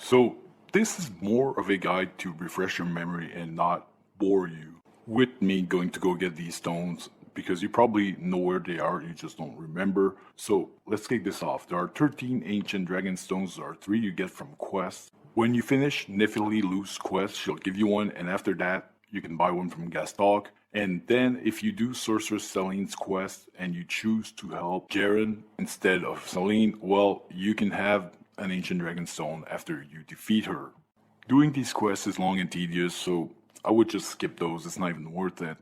So this is more of a guide to refresh your memory and not bore you with me going to go get these stones because you probably know where they are, you just don't remember. So let's kick this off. There are 13 ancient dragon stones. There are 3 you get from quests. When you finish Nifili Lu's quest, she'll give you one, and after that, you can buy one from Gastalk. And then if you do Sorceress Celine's quest and you choose to help Jaren instead of Celine, well, you can have an ancient dragon stone after you defeat her. Doing these quests is long and tedious, so I would just skip those. It's not even worth it.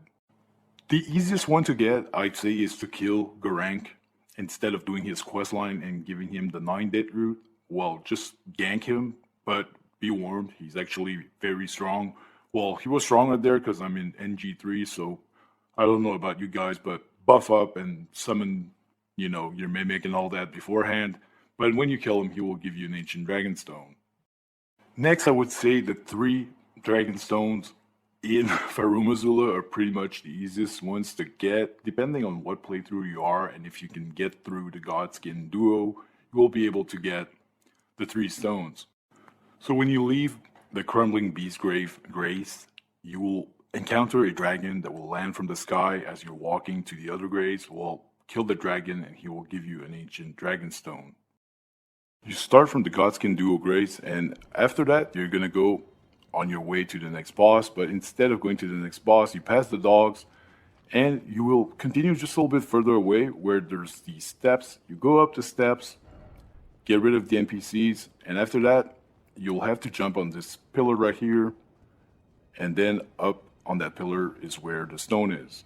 The easiest one to get, I'd say, is to kill Garank instead of doing his quest line and giving him the 9 dead route. Well, just gank him, but be warned, he's actually very strong. Well, he was stronger there because I'm in NG3, so I don't know about you guys, but buff up and summon, your mimic and all that beforehand. But when you kill him, he will give you an ancient dragon stone. Next, I would say the 3 dragon stones in Farumazula are pretty much the easiest ones to get, depending on what playthrough you are, and if you can get through the Godskin duo, you will be able to get the 3 stones. So when you leave the Crumbling Beast Grave Grace, you will encounter a dragon that will land from the sky as you're walking to the other graves. Well, kill the dragon and he will give you an ancient dragon stone. You start from the Godskin duo grace, and after that, you're gonna go on your way to the next boss, but instead of going to the next boss, you pass the dogs, and you will continue just a little bit further away where there's these steps. You go up the steps, get rid of the NPCs, and after that, you'll have to jump on this pillar right here, and then up on that pillar is where the stone is.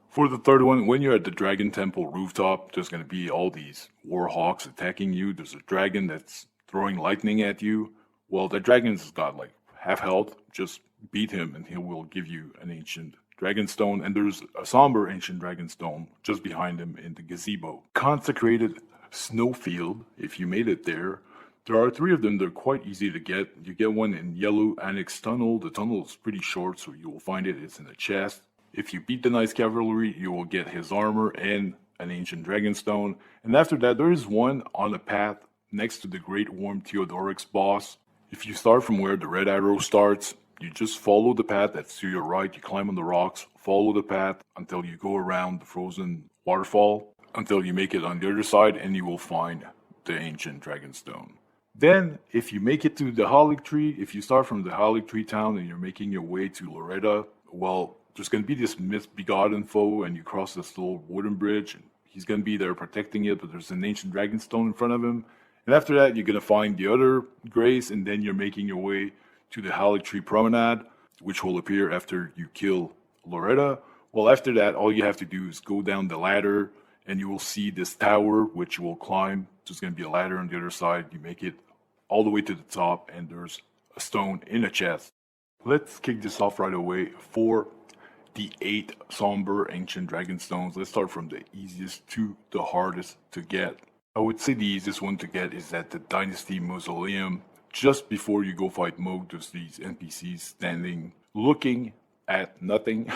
For the third one, when you're at the Dragon Temple rooftop, there's going to be all these warhawks attacking you. There's a dragon that's throwing lightning at you. Well, that dragon's got like half health. Just beat him and he will give you an ancient dragon stone. And there's a somber ancient dragon stone just behind him in the gazebo. Consecrated snowfield, if you made it there. There are 3 of them. They're quite easy to get. You get one in Yellow Annex Tunnel. The tunnel is pretty short, so you will find it. It's in a chest. If you beat the Nice Cavalry, you will get his armor and an ancient dragon stone. And after that, there is one on a path next to the Great Worm Theodorix boss. If you start from where the red arrow starts, you just follow the path that's to your right. You climb on the rocks, follow the path until you go around the frozen waterfall, until you make it on the other side, and you will find the ancient dragon stone. Then, if you make it to the Holic Tree, if you start from the Holic Tree town and you're making your way to Loretta, well, there's going to be this misbegotten foe, and you cross this little wooden bridge, and he's going to be there protecting it, but there's an ancient dragon stone in front of him. And after that, you're going to find the other grace, and then you're making your way to the Holic Tree Promenade, which will appear after you kill Loretta. Well, after that, all you have to do is go down the ladder, and you will see this tower, which you will climb. There's going to be a ladder on the other side. You make it all the way to the top, and there's a stone in a chest. Let's kick this off right away for the 8 somber ancient dragon stones. Let's start from the easiest to the hardest to get. I would say the easiest one to get is at the Dynasty Mausoleum. Just before you go fight Moog, there's these NPCs standing, looking at nothing.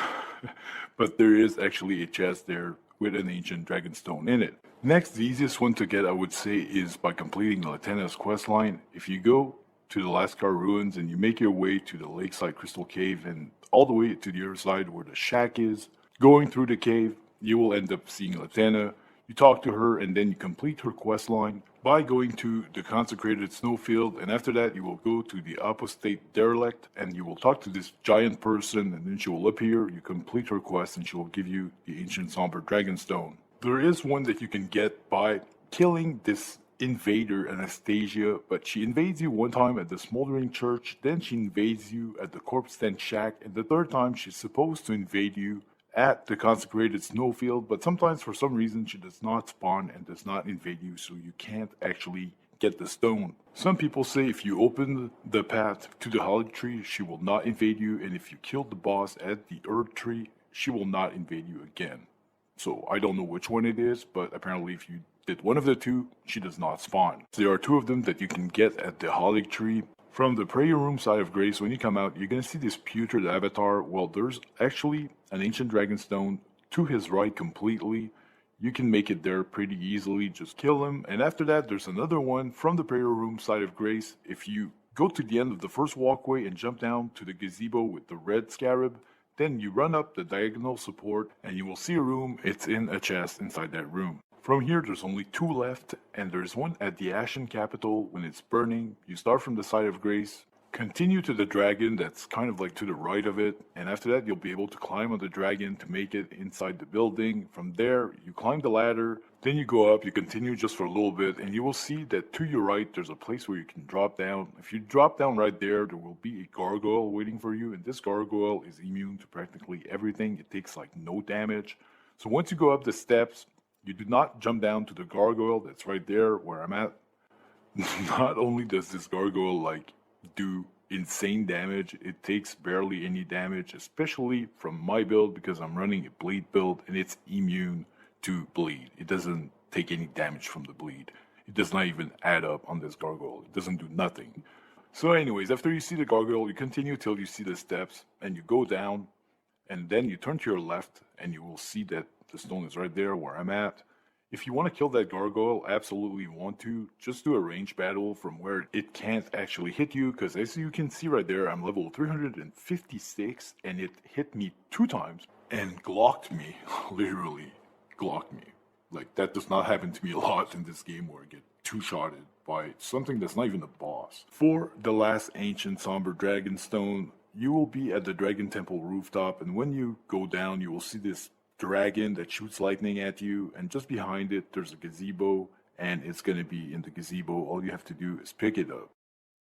But there is actually a chest there with an ancient dragon stone in it. Next, the easiest one to get, I would say, is by completing Latena's questline. If you go to the Lascar ruins and you make your way to the Lakeside Crystal Cave and all the way to the other side where the shack is, going through the cave, you will end up seeing Latena. You talk to her and then you complete her quest line by going to the consecrated snowfield, and after that you will go to the apostate derelict and you will talk to this giant person, and then she will appear. You complete her quest and she will give you the ancient somber dragon stone. There is one that you can get by killing this invader Anastasia, but she invades you one time at the Smoldering Church, then she invades you at the Corpse Tent Shack, and the third time she's supposed to invade you at the consecrated snowfield, but sometimes for some reason she does not spawn and does not invade you, so you can't actually get the stone. Some people say if you open the path to the Holic Tree, she will not invade you, and if you kill the boss at the Earth Tree, she will not invade you again. So I don't know which one it is, but apparently if you did one of the 2, she does not spawn. There are 2 of them that you can get at the Holic Tree. From the prayer room side of Grace, when you come out, you're going to see this putrid avatar. Well, there's actually an ancient dragon stone to his right completely. You can make it there pretty easily, just kill him. And after that, there's another one from the prayer room side of Grace. If you go to the end of the first walkway and jump down to the gazebo with the red scarab, then you run up the diagonal support and you will see a room. It's in a chest inside that room. From here, there's only two left, and there's one at the Ashen Capital when it's burning. You start from the side of Grace, continue to the dragon that's kind of like to the right of it, and after that, you'll be able to climb on the dragon to make it inside the building. From there, you climb the ladder, then you go up, you continue just for a little bit, and you will see that to your right, there's a place where you can drop down. If you drop down right there, there will be a gargoyle waiting for you, and this gargoyle is immune to practically everything. It takes like no damage. So once you go up the steps, you do not jump down to the gargoyle that's right there where I'm at. Not only does this gargoyle like do insane damage, it takes barely any damage, especially from my build because I'm running a bleed build and it's immune to bleed. It doesn't take any damage from the bleed. It does not even add up on this gargoyle. It doesn't do nothing. So anyways, after you see the gargoyle, you continue till you see the steps and you go down and then you turn to your left and you will see that the stone is right there where I'm at. If you want to kill that gargoyle, absolutely want to, just do a range battle from where it can't actually hit you, because as you can see right there, I'm level 356, and it hit me 2 times and glocked me, literally glocked me. Like, that does not happen to me a lot in this game where I get 2-shotted by something that's not even a boss. For the last ancient somber dragon stone, you will be at the Dragon Temple rooftop, and when you go down, you will see this dragon that shoots lightning at you, and just behind it there's a gazebo, and it's going to be in the gazebo. All you have to do is pick it up.